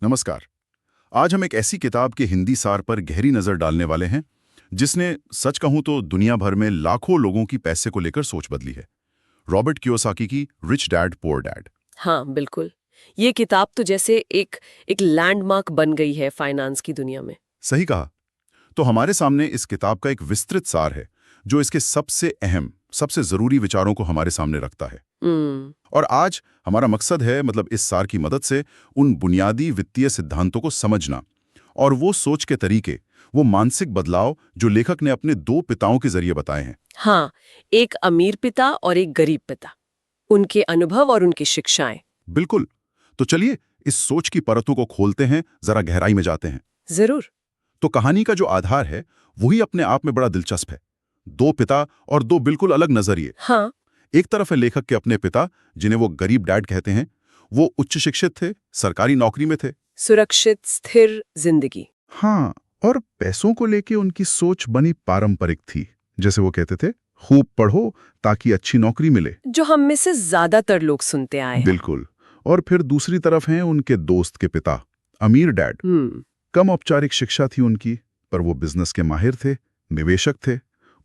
नमस्कार। आज हम एक ऐसी किताब के हिंदी सार पर गहरी नजर डालने वाले हैं जिसने सच कहूं तो दुनिया भर में लाखों लोगों की पैसे को लेकर सोच बदली है। रॉबर्ट कियोसाकी की रिच डैड पुअर डैड। हाँ, बिल्कुल। ये किताब तो जैसे एक एक लैंडमार्क बन गई है फाइनेंस की दुनिया में। सही कहा। तो हमारे सामने इस किताब का एक विस्तृत सार है जो इसके सबसे अहम, सबसे जरूरी विचारों को हमारे सामने रखता है। हम्म। और आज हमारा मकसद है इस सार की मदद से उन बुनियादी वित्तीय सिद्धांतों को समझना और वो सोच के तरीके, वो मानसिक बदलाव जो लेखक ने अपने दो पिताओं के जरिए बताए हैं। हाँ, एक अमीर पिता और एक गरीब पिता, उनके अनुभव और उनकी शिक्षाएं। बिल्कुल। तो चलिए इस सोच की परतों को खोलते हैं, जरा गहराई में जाते हैं। जरूर। तो कहानी का जो आधार है वही अपने आप में बड़ा दिलचस्प है। दो पिता और दो बिल्कुल अलग नजरिए। हाँ। एक तरफ है लेखक के अपने पिता, जिन्हें वो गरीब डैड कहते हैं। वो उच्च शिक्षित थे, सरकारी नौकरी में थे। सुरक्षित स्थिर जिंदगी। हाँ, और पैसों को लेके उनकी सोच बनी पारंपरिक थी। जैसे वो कहते थे, खूब पढ़ो ताकि अच्छी नौकरी मिले। जो हम में से ज्यादातर लोग सुनते आए हैं। बिल्कुल। और फिर दूसरी तरफ हैं उनके दोस्त के पिता, अमीर डैड। कम औपचारिक शिक्षा थी उनकी, पर वो बिजनेस के माहिर थे, निवेशक थे।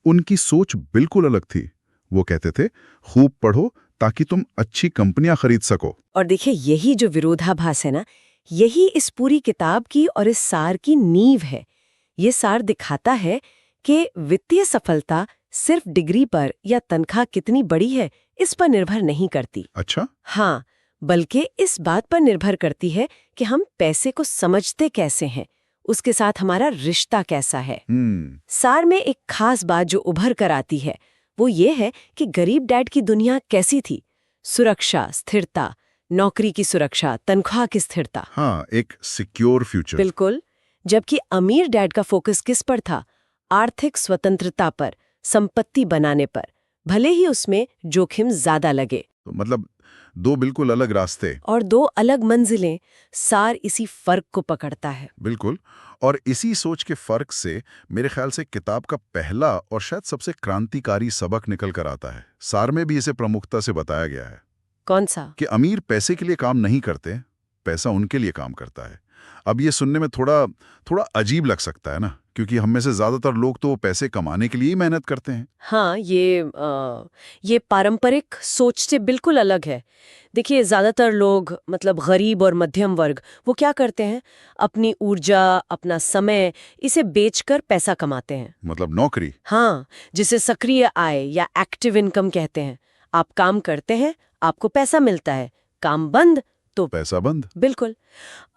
उनकी सोच बिल्कुल अलग थी। वो कहते थे, खूब पढ़ो ताकि तुम अच्छी कंपनियां खरीद सको। और देखिए, यही जो विरोधाभास है ना, यही इस पूरी किताब की और इस सार की नींव है। ये सार दिखाता है कि वित्तीय सफलता सिर्फ डिग्री पर या तनख्वाह कितनी बड़ी है इस पर निर्भर नहीं करती। अच्छा। हाँ, बल्कि इस बात पर निर्भर करती है कि हम पैसे को समझते कैसे हैं, उसके साथ हमारा रिश्ता कैसा है। सार में एक खास बात जो उभर कर आती है वो ये है कि गरीब डैड की दुनिया कैसी थी। सुरक्षा, स्थिरता, नौकरी की सुरक्षा, तनख्वाह की स्थिरता। हाँ, एक सिक्योर फ्यूचर। बिल्कुल। जबकि अमीर डैड का फोकस किस पर था? आर्थिक स्वतंत्रता पर, संपत्ति बनाने पर, भले ही उसमें जोखिम ज्यादा लगे। तो मतलब दो बिल्कुल अलग रास्ते और दो अलग मंजिलें। सार इसी फर्क को पकड़ता है। बिल्कुल। और इसी सोच के फर्क से मेरे ख्याल से किताब का पहला और शायद सबसे क्रांतिकारी सबक निकल कर आता है। सार में भी इसे प्रमुखता से बताया गया है। कौन सा? कि अमीर पैसे के लिए काम नहीं करते, पैसा उनके लिए काम करता है। अब ये सुनने में थोड़ा थोड़ा अजीब लग सकता है ना, क्योंकि हम में से ज्यादातर लोग तो पैसे कमाने के लिए ही मेहनत करते हैं। हाँ, ये पारंपरिक सोच से बिल्कुल अलग है। देखिए, ज्यादातर लोग मतलब गरीब और मध्यम वर्ग वो क्या करते हैं? अपनी ऊर्जा, अपना समय इसे बेचकर पैसा कमाते हैं। मतलब नौकरी। हाँ, जिसे सक्रिय आय या एक्टिव इनकम कहते हैं। आप काम करते हैं, आपको पैसा मिलता है, काम बंद तो पैसा बंद। बिल्कुल।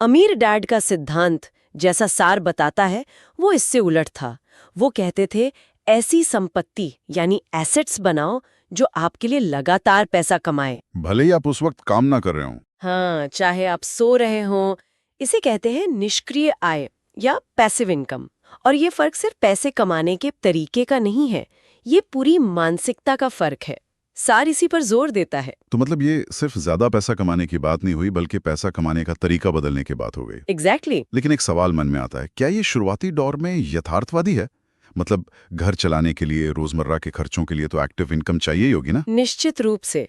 अमीर डैड का सिद्धांत, जैसा सार बताता है, वो इससे उलट था। वो कहते थे, ऐसी संपत्ति यानी एसेट्स बनाओ जो आपके लिए लगातार पैसा कमाए। भले ही आप उस वक्त काम ना कर रहे हो। हाँ, चाहे आप सो रहे हों। इसे कहते हैं निष्क्रिय आय या पैसिव इनकम। और ये फर्क सिर्फ पैसे कमाने के तरीके का नहीं है, ये पूरी मानसिकता का फर्क है। सार इसी पर जोर देता है। तो मतलब ये सिर्फ ज्यादा पैसा कमाने की बात नहीं हुई, बल्कि पैसा कमाने का तरीका बदलने की बात हो गई। एग्जैक्टली। लेकिन एक सवाल मन में आता है, क्या ये शुरुआती दौर में यथार्थवादी है? मतलब घर चलाने के लिए, रोजमर्रा के खर्चों के लिए तो एक्टिव इनकम चाहिए ही होगी ना? निश्चित रूप से।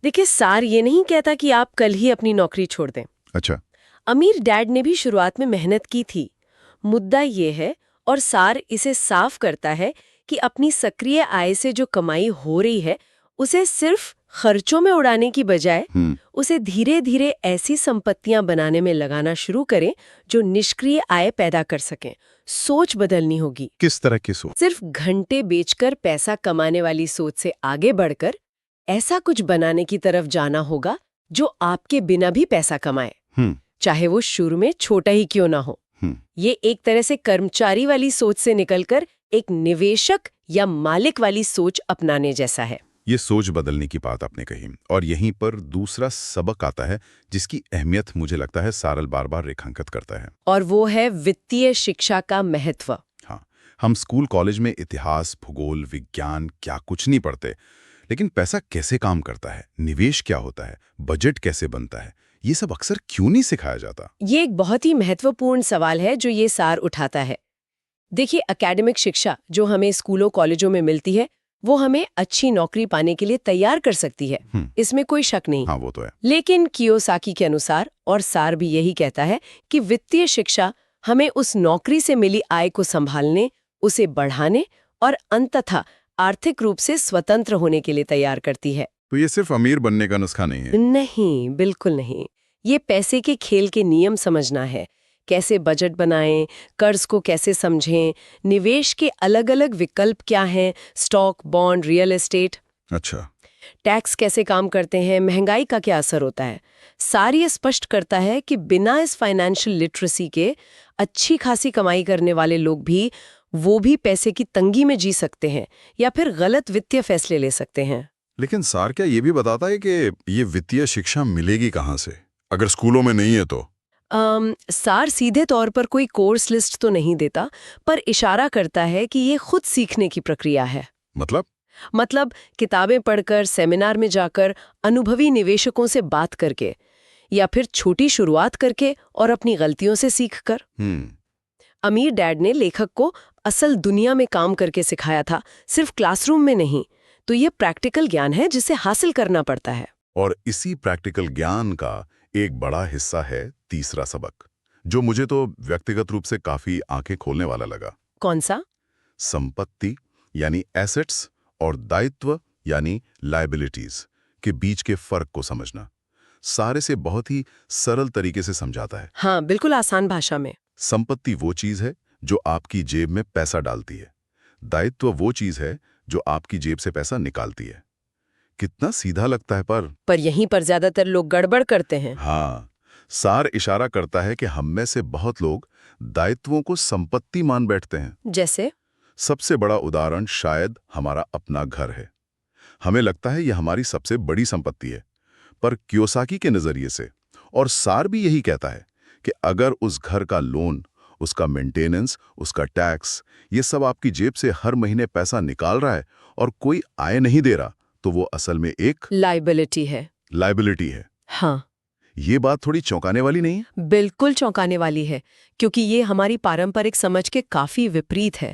देखिए, सार ये नहीं कहता कि आप कल ही अपनी नौकरी छोड़ दें। अच्छा। अमीर डैड ने भी शुरुआत में मेहनत की थी। मुद्दा ये है, और सार इसे साफ करता है, कि अपनी सक्रिय आय से जो कमाई हो रही है उसे सिर्फ खर्चों में उड़ाने की बजाय उसे धीरे धीरे ऐसी संपत्तियां बनाने में लगाना शुरू करें जो निष्क्रिय आय पैदा कर सकें। सोच बदलनी होगी। किस तरह की सोच? सिर्फ घंटे बेचकर पैसा कमाने वाली सोच से आगे बढ़कर ऐसा कुछ बनाने की तरफ जाना होगा जो आपके बिना भी पैसा कमाए, चाहे वो शुरू में छोटा ही क्यों ना हो। ये एक तरह से कर्मचारी वाली सोच से निकलकर एक निवेशक या मालिक वाली सोच अपनाने जैसा है। ये सोच बदलने की बात आपने कही, और यहीं पर दूसरा सबक आता है जिसकी अहमियत मुझे लगता है सारल बार बार रेखांकित करता है। और वो है वित्तीय शिक्षा का महत्व। हाँ, हम स्कूल कॉलेज में इतिहास, भूगोल, विज्ञान क्या कुछ नहीं पढ़ते, लेकिन पैसा कैसे काम करता है, निवेश क्या होता है, बजट कैसे बनता है, ये सब अक्सर क्यों नहीं सिखाया जाता? ये एक बहुत ही महत्वपूर्ण सवाल है जो ये सार उठाता है। देखिए, एकेडमिक शिक्षा जो हमें स्कूलों कॉलेजों में मिलती है वो हमें अच्छी नौकरी पाने के लिए तैयार कर सकती है, इसमें कोई शक नहीं। हाँ, वो तो है। लेकिन कियोसाकी के अनुसार, और सार भी यही कहता है, कि वित्तीय शिक्षा हमें उस नौकरी से मिली आय को संभालने, उसे बढ़ाने और अंततः आर्थिक रूप से स्वतंत्र होने के लिए तैयार करती है। तो ये सिर्फ अमीर बनने का नुस्खा नहीं है। नहीं, बिल्कुल नहीं। ये पैसे के खेल के नियम समझना है। कैसे बजट बनाएं, कर्ज को कैसे समझें, निवेश के अलग-अलग विकल्प क्या हैं, स्टॉक, बॉन्ड, रियल एस्टेट, अच्छा। टैक्स कैसे काम करते हैं, महंगाई का क्या असर होता है। सारी ये स्पष्ट करता है कि बिना इस फाइनेंशियल लिटरेसी के अच्छी खासी कमाई करने वाले लोग भी पैसे की तंगी में जी सकते हैं या फिर गलत वित्तीय फैसले ले सकते हैं। लेकिन सार क्या ये भी बताता है कि ये वित्तीय शिक्षा मिलेगी कहाँ से, अगर स्कूलों में नहीं है तो? सार सीधे तौर पर कोई कोर्स लिस्ट तो नहीं देता, पर इशारा करता है कि ये खुद सीखने की प्रक्रिया है। मतलब किताबें पढ़कर, सेमिनार में जाकर, अनुभवी निवेशकों से बात करके, या फिर छोटी शुरुआत करके और अपनी गलतियों से सीखकर। अमीर डैड ने लेखक को असल दुनिया में काम करके सिखाया था, सिर्फ क्लासरूम में नहीं। तो ये प्रैक्टिकल ज्ञान है जिसे हासिल करना पड़ता है। और इसी प्रैक्टिकल ज्ञान का एक बड़ा हिस्सा है तीसरा सबक, जो मुझे तो व्यक्तिगत रूप से काफी आंखें खोलने वाला लगा। कौन सा? संपत्ति यानी एसेट्स और दायित्व यानी लायबिलिटीज के बीच के फर्क को समझना। सारे से बहुत ही सरल तरीके से समझाता है। हाँ, बिल्कुल आसान भाषा में। संपत्ति वो चीज है जो आपकी जेब में पैसा डालती है, दायित्व वो चीज है जो आपकी जेब से पैसा निकालती है। कितना सीधा लगता है, पर यहीं पर ज्यादातर लोग गड़बड़ करते हैं। हाँ, सार इशारा करता है कि हम में से बहुत लोग दायित्वों को संपत्ति मान बैठते हैं। जैसे? सबसे बड़ा उदाहरण शायद हमारा अपना घर है। हमें लगता है यह हमारी सबसे बड़ी संपत्ति है, पर कियोसाकी के नजरिए से, और सार भी यही कहता है कि अगर उस घर का लोन, उसका मेंटेनेंस, उसका टैक्स, ये सब आपकी जेब से हर महीने पैसा निकाल रहा है और कोई आय नहीं दे रहा, तो वो असल में एक लायबिलिटी है। हाँ, ये बात थोड़ी चौंकाने वाली नहीं है? बिल्कुल चौंकाने वाली है, क्योंकि ये हमारी पारंपरिक समझ के काफी विपरीत है।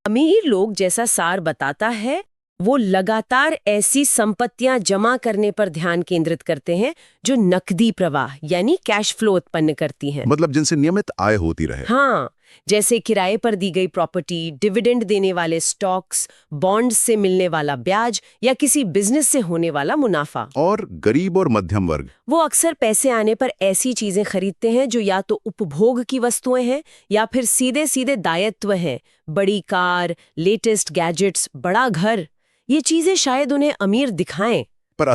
अमीर लोग, जैसा सार बताता है, वो लगातार ऐसी संपत्तियां जमा करने पर ध्यान केंद्रित करते हैं जो नकदी प्रवाह यानी कैश फ्लो उत्पन्न करती हैं। मतलब जिनसे नियमित आय होती रहे। हाँ, जैसे किराए पर दी गई प्रॉपर्टी, डिविडेंड देने वाले स्टॉक्स, बॉन्ड्स से मिलने वाला ब्याज या किसी बिजनेस से होने वाला मुनाफा। और गरीब और मध्यम वर्ग, वो अक्सर पैसे आने पर ऐसी चीजें खरीदते हैं जो या तो उपभोग की वस्तुएं हैं या फिर सीधे सीधे दायित्व हैं। बड़ी कार, लेटेस्ट गैजेट्स, बड़ा घर, ये चीजें शायद उन्हें अमीर दिखाएं, पर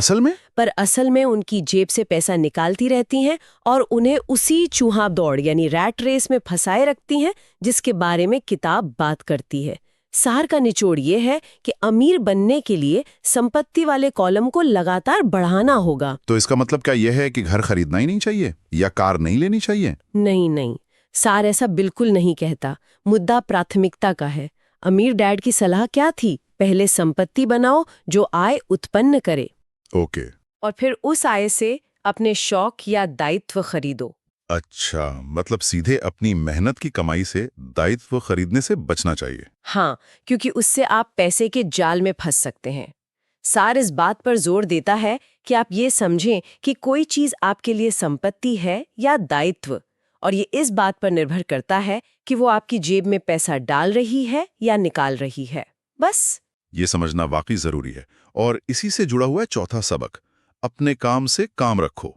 असल में उनकी जेब से पैसा निकालती रहती हैं और उन्हें उसी चूहा दौड़ यानी रैट रेस में फंसाए रखती हैं जिसके बारे में किताब बात करती है। सार का निचोड़ ये है कि अमीर बनने के लिए संपत्ति वाले कॉलम को लगातार बढ़ाना होगा। तो इसका मतलब क्या यह है कि घर खरीदना ही नहीं चाहिए या कार नहीं लेनी चाहिए? नहीं, सार ऐसा बिल्कुल नहीं कहता। मुद्दा प्राथमिकता का है। अमीर डैड की सलाह क्या थी? पहले संपत्ति बनाओ जो आय उत्पन्न करे। ओके। और फिर उस आय से अपने शौक या दायित्व खरीदो। अच्छा, मतलब सीधे अपनी मेहनत की कमाई से दायित्व खरीदने से बचना चाहिए। हाँ, क्योंकि उससे आप पैसे के जाल में फंस सकते हैं। सार इस बात पर जोर देता है कि आप ये समझें कि कोई चीज आपके लिए संपत्ति है या दायित्व, और ये इस बात पर निर्भर करता है कि वो आपकी जेब में पैसा डाल रही है या निकाल रही है। बस ये समझना वाकई जरूरी है। और इसी से जुड़ा हुआ है चौथा सबक, अपने काम से काम रखो,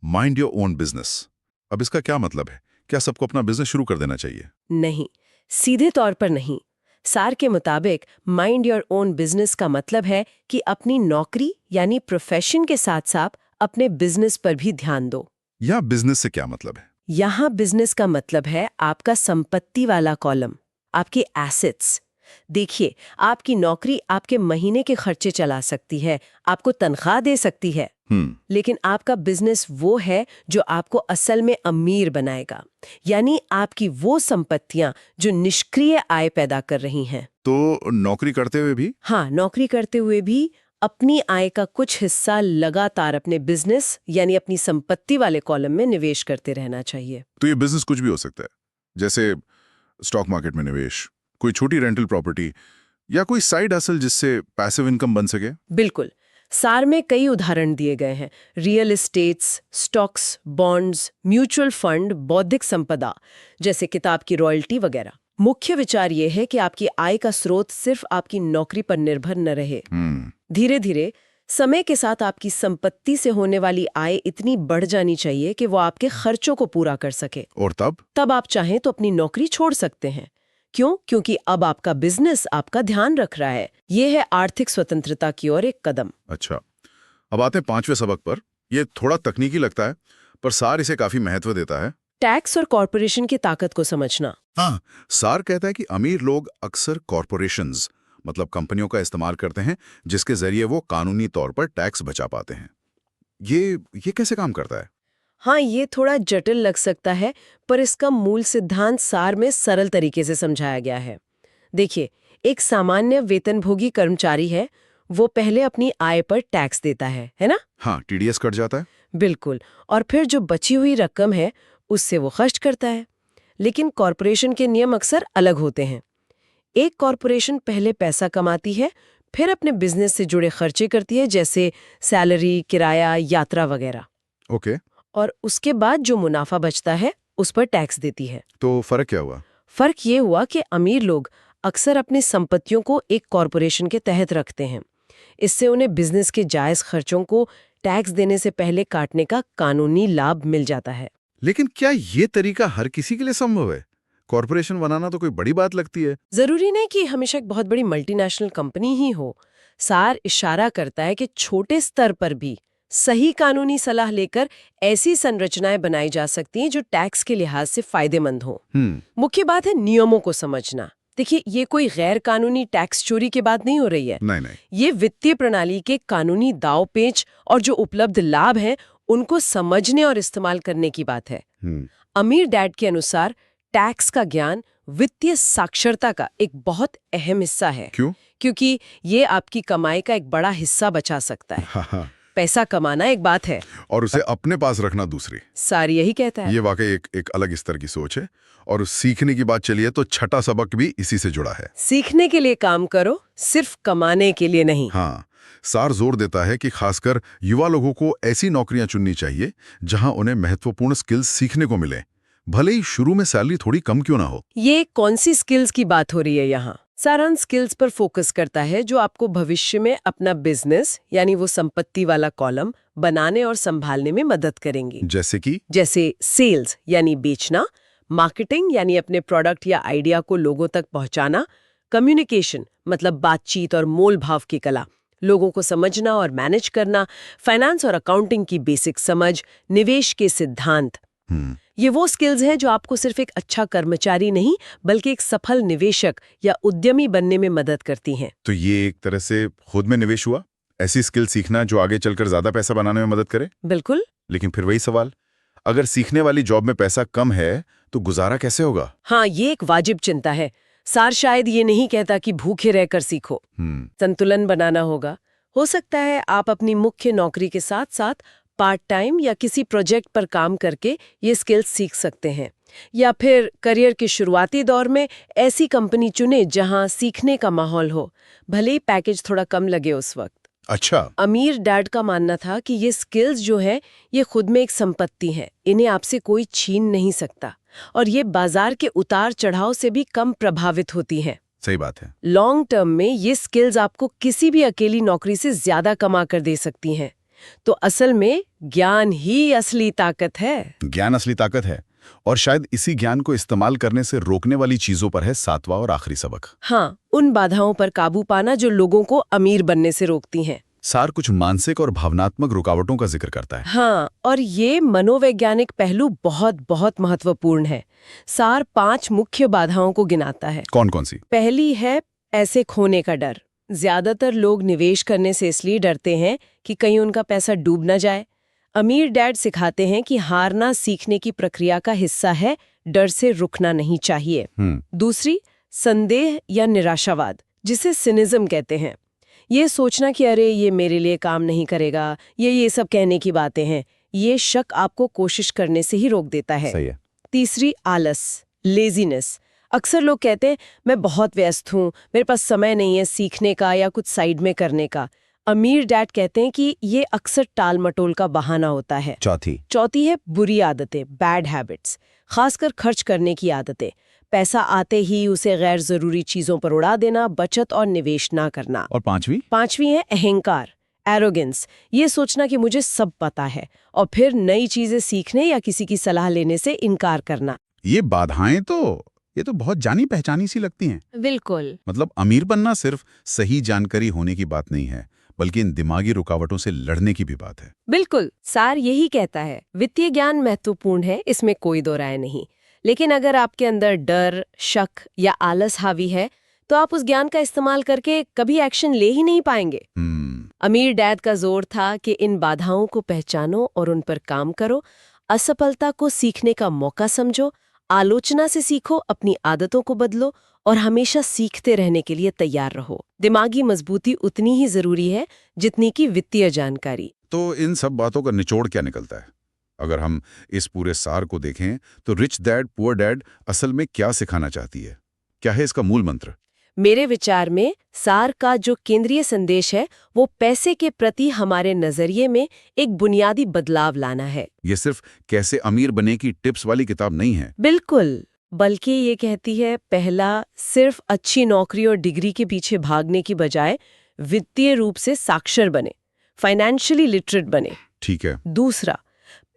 माइंड योर ओन बिजनेस। अब इसका क्या मतलब है? क्या सबको अपना बिजनेस शुरू कर देना चाहिए? नहीं, सीधे तौर पर नहीं। सार के मुताबिक माइंड योर ओन बिजनेस का मतलब है कि अपनी नौकरी यानी प्रोफेशन के साथ साथ अपने बिजनेस पर भी ध्यान दो। या बिजनेस से क्या मतलब है? यहाँ बिजनेस का मतलब है आपका संपत्ति वाला कॉलम, आपके एसेट्स। देखिए, आपकी नौकरी आपके महीने के खर्चे चला सकती है, आपको तनख्वाह दे सकती है, लेकिन आपका बिजनेस वो है जो आपको असल में अमीर बनाएगा, यानी आपकी वो संपत्तियां जो निष्क्रिय आय पैदा कर रही हैं। तो नौकरी करते हुए भी? हाँ, नौकरी करते हुए भी अपनी आय का कुछ हिस्सा लगातार अपने बिजनेस यानी अपनी संपत्ति वाले कॉलम में निवेश करते रहना चाहिए। तो ये बिजनेस कुछ भी हो सकता है, जैसे स्टॉक मार्केट में निवेश, कोई छोटी रेंटल प्रॉपर्टी, या कोई साइड हसल जिससे पैसिव इनकम बन सके? बिल्कुल। सार में कई उदाहरण दिए गए हैं। Real estates, stocks, bonds, mutual fund, बौद्धिक संपदा, जैसे किताब की रॉयल्टी वगैरह। मुख्य विचार ये है कि आपकी आय का स्रोत सिर्फ आपकी नौकरी पर निर्भर न रहे। धीरे धीरे समय के साथ आपकी संपत्ति से होने वाली आय इतनी बढ़ जानी चाहिए कि वो आपके खर्चों को पूरा कर सके। और तब आप चाहें तो अपनी नौकरी छोड़ सकते हैं। क्यों? क्योंकि अब आपका बिजनेस आपका ध्यान रख रहा है। ये है आर्थिक स्वतंत्रता की ओर एक कदम। अच्छा, अब आते हैं 5वें सबक पर। ये थोड़ा तकनीकी लगता है, पर सार इसे काफी महत्व देता है। टैक्स और कॉरपोरेशन की ताकत को समझना। हाँ, सार कहता है कि अमीर लोग अक्सर कॉरपोरेशंस मतलब कंपनियों का इस्तेमाल करते हैं, जिसके जरिए वो कानूनी तौर पर टैक्स बचा पाते हैं। ये कैसे काम करता है? हाँ, ये थोड़ा जटिल लग सकता है, पर इसका मूल सिद्धांत सार में सरल तरीके से समझाया गया है। देखिए, एक सामान्य वेतनभोगी कर्मचारी है, वो पहले अपनी आय पर टैक्स देता है ना? हाँ, टीडीएस कट जाता है। बिल्कुल। और फिर जो बची हुई रकम है, उससे वो खर्च करता है। लेकिन कॉरपोरेशन के नियम अक्सर अलग होते हैं। एक कॉरपोरेशन पहले पैसा कमाती है, फिर अपने बिजनेस से जुड़े खर्चे करती है, जैसे सैलरी, किराया, यात्रा वगैरह। ओके। और उसके बाद जो मुनाफा बचता है उस पर टैक्स देती है। तो फर्क क्या हुआ? फर्क ये हुआ कि अमीर लोग अक्सर अपनी संपत्तियों को एक कॉरपोरेशन के तहत रखते हैं। इससे उन्हें बिजनेस के जायज खर्चों को टैक्स देने से पहले काटने का कानूनी लाभ मिल जाता है। लेकिन क्या ये तरीका हर किसी के लिए संभव है? कॉरपोरेशन बनाना तो कोई बड़ी बात लगती है। जरूरी नहीं कि हमेशा एक बहुत बड़ी मल्टीनेशनल कंपनी ही हो। सार इशारा करता है कि छोटे स्तर पर भी सही कानूनी सलाह लेकर ऐसी संरचनाएं बनाई जा सकती हैं जो टैक्स के लिहाज से फायदेमंद हो। मुख्य बात है नियमों को समझना। देखिए, ये कोई गैर कानूनी टैक्स चोरी की बात नहीं हो रही है। नहीं। ये वित्तीय प्रणाली के कानूनी दाव पेच और जो उपलब्ध लाभ हैं उनको समझने और इस्तेमाल करने की बात है। अमीर डैड के अनुसार टैक्स का ज्ञान वित्तीय साक्षरता का एक बहुत अहम हिस्सा है। क्यों? क्योंकि ये आपकी कमाई का एक बड़ा हिस्सा बचा सकता है। हाँ। पैसा कमाना एक बात है और उसे अपने पास रखना दूसरी। सार यही कहता है। ये वाकई एक अलग स्तर की सोच है। और सीखने की बात चलिए तो छठा सबक भी इसी से जुड़ा है। सीखने के लिए काम करो, सिर्फ कमाने के लिए नहीं। हाँ, सार जोर देता है कि खासकर युवा लोगों को ऐसी नौकरियां चुननी चाहिए जहां उन्हें महत्वपूर्ण स्किल्स सीखने को मिले, भले ही शुरू में सैलरी थोड़ी कम क्यों ना हो। ये कौन सी स्किल्स की बात हो रही है यहाँ? सार उन स्किल्स पर फोकस करता है जो आपको भविष्य में अपना बिजनेस यानी वो संपत्ति वाला कॉलम बनाने और संभालने में मदद करेंगी। जैसे सेल्स यानी बेचना, मार्केटिंग यानी अपने प्रोडक्ट या आइडिया को लोगों तक पहुंचाना, कम्युनिकेशन मतलब बातचीत और मोल भाव की कला, लोगों को समझना और मैनेज करना, फाइनेंस और अकाउंटिंग की बेसिक समझ, निवेश के सिद्धांत। ये वो स्किल्स हैं जो आपको सिर्फ एक अच्छा कर्मचारी नहीं बल्कि एक सफल निवेशक या उद्यमी बनने में मदद करती हैं। तो ये एक तरह से खुद में निवेश हुआ, ऐसी स्किल सीखना जो आगे चलकर ज्यादा पैसा बनाने में मदद करे। बिल्कुल। लेकिन फिर वही सवाल, अगर सीखने वाली जॉब में पैसा कम है तो गुजारा कैसे होगा? हाँ, ये एक वाजिब चिंता है। सार शायद ये नहीं कहता कि भूखे रहकर सीखो। संतुलन बनाना होगा। हो सकता है आप अपनी मुख्य नौकरी के साथ साथ पार्ट टाइम या किसी प्रोजेक्ट पर काम करके ये स्किल्स सीख सकते हैं, या फिर करियर के शुरुआती दौर में ऐसी कंपनी चुने जहां सीखने का माहौल हो, भले ही पैकेज थोड़ा कम लगे उस वक्त। अच्छा। अमीर डैड का मानना था कि ये स्किल्स जो है ये खुद में एक संपत्ति है, इन्हें आपसे कोई छीन नहीं सकता, और ये बाजार के उतार चढ़ाव से भी कम प्रभावित होती हैं। सही बात है। लॉन्ग टर्म में ये स्किल्स आपको किसी भी अकेली नौकरी से ज्यादा कमा कर दे सकती हैं। तो असल में ज्ञान ही असली ताकत है। ज्ञान असली ताकत है, और शायद इसी ज्ञान को इस्तेमाल करने से रोकने वाली चीजों पर है 7वां और आखिरी सबक। हाँ, उन बाधाओं पर काबू पाना जो लोगों को अमीर बनने से रोकती हैं। सार कुछ मानसिक और भावनात्मक रुकावटों का जिक्र करता है। हाँ, और ये मनोवैज्ञानिक पहलू बहुत बहुत महत्वपूर्ण है। सार 5 मुख्य बाधाओं को गिनाता है। कौन कौन सी? पहली है पैसे खोने का डर। ज्यादातर लोग निवेश करने से इसलिए डरते हैं कि कहीं उनका पैसा डूब न जाए। अमीर डैड सिखाते हैं कि हारना सीखने की प्रक्रिया का हिस्सा है, डर से रुकना नहीं चाहिए। दूसरी, संदेह या निराशावाद, जिसे सिनिज्म कहते हैं। ये सोचना कि अरे ये मेरे लिए काम नहीं करेगा, ये सब कहने की बातें हैं। ये शक आपको कोशिश करने से ही रोक देता है। सही है। तीसरी, आलस, लेजीनेस। अक्सर लोग कहते हैं मैं बहुत व्यस्त हूँ, मेरे पास समय नहीं है सीखने का या कुछ साइड में करने का। अमीर डैड कहते हैं कि ये अक्सर टाल मटोल का बहाना होता है। चौथी है बुरी आदतें, बैड हैबिट्स, खासकर खर्च करने की आदतें। पैसा आते ही उसे गैर जरूरी चीजों पर उड़ा देना, बचत और निवेश ना करना। और पांचवी है अहंकार, एरोगेंस, ये सोचना कि मुझे सब पता है और फिर नई चीजें सीखने या किसी की सलाह लेने से इनकार करना। ये बाधाएं ये तो बहुत जानी पहचानी सी लगती हैं। बिल्कुल। मतलब अमीर बनना सिर्फ सही जानकारी होने की बात नहीं है, बल्कि इन दिमागी रुकावटों से लड़ने की भी बात है। बिल्कुल, सार यही कहता है वित्तीय ज्ञान महत्वपूर्ण है, इसमें कोई दो राय नहीं, लेकिन अगर आपके अंदर डर, शक या आलस हावी है तो आप उस ज्ञान का इस्तेमाल करके कभी एक्शन ले ही नहीं पाएंगे। अमीर डैड का जोर था कि इन बाधाओं को पहचानो और उन पर काम करो, असफलता को सीखने का मौका समझो, आलोचना से सीखो, अपनी आदतों को बदलो और हमेशा सीखते रहने के लिए तैयार रहो। दिमागी मजबूती उतनी ही जरूरी है जितनी कि वित्तीय जानकारी। तो इन सब बातों का निचोड़ क्या निकलता है? अगर हम इस पूरे सार को देखें तो रिच डैड पुअर डैड असल में क्या सिखाना चाहती है? क्या है इसका मूल मंत्र? मेरे विचार में सार का जो केंद्रीय संदेश है वो पैसे के प्रति हमारे नजरिए में एक बुनियादी बदलाव लाना है। ये सिर्फ कैसे अमीर बने की टिप्स वाली किताब नहीं है। बिल्कुल, बल्कि ये कहती है पहला, सिर्फ अच्छी नौकरी और डिग्री के पीछे भागने की बजाय वित्तीय रूप से साक्षर बने, फाइनेंशियली लिटरेट बने। ठीक है। दूसरा,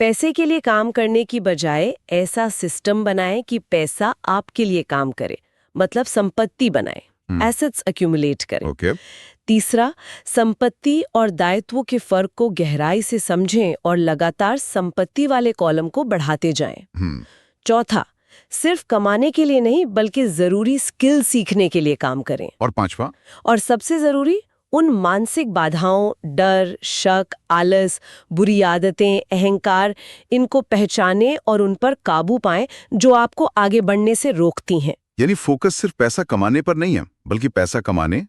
पैसे के लिए काम करने की बजाय ऐसा सिस्टम बनाए कि पैसा आपके लिए काम करे, मतलब संपत्ति बनाए, एसेट्स एक्यूमुलेट करें। ओके। तीसरा, संपत्ति और दायित्वों के फर्क को गहराई से समझें और लगातार संपत्ति वाले कॉलम को बढ़ाते जाएं। चौथा, सिर्फ कमाने के लिए नहीं बल्कि जरूरी स्किल सीखने के लिए काम करें। और पांचवा, और सबसे जरूरी, उन मानसिक बाधाओं, डर, शक, आलस, बुरी आदतें, अहंकार, इनको पहचानें और उन पर काबू पाएं जो आपको आगे बढ़ने से रोकती हैं। यानी फोकस सिर्फ पैसा कमाने पर नहीं है, बल्कि पैसा कमाने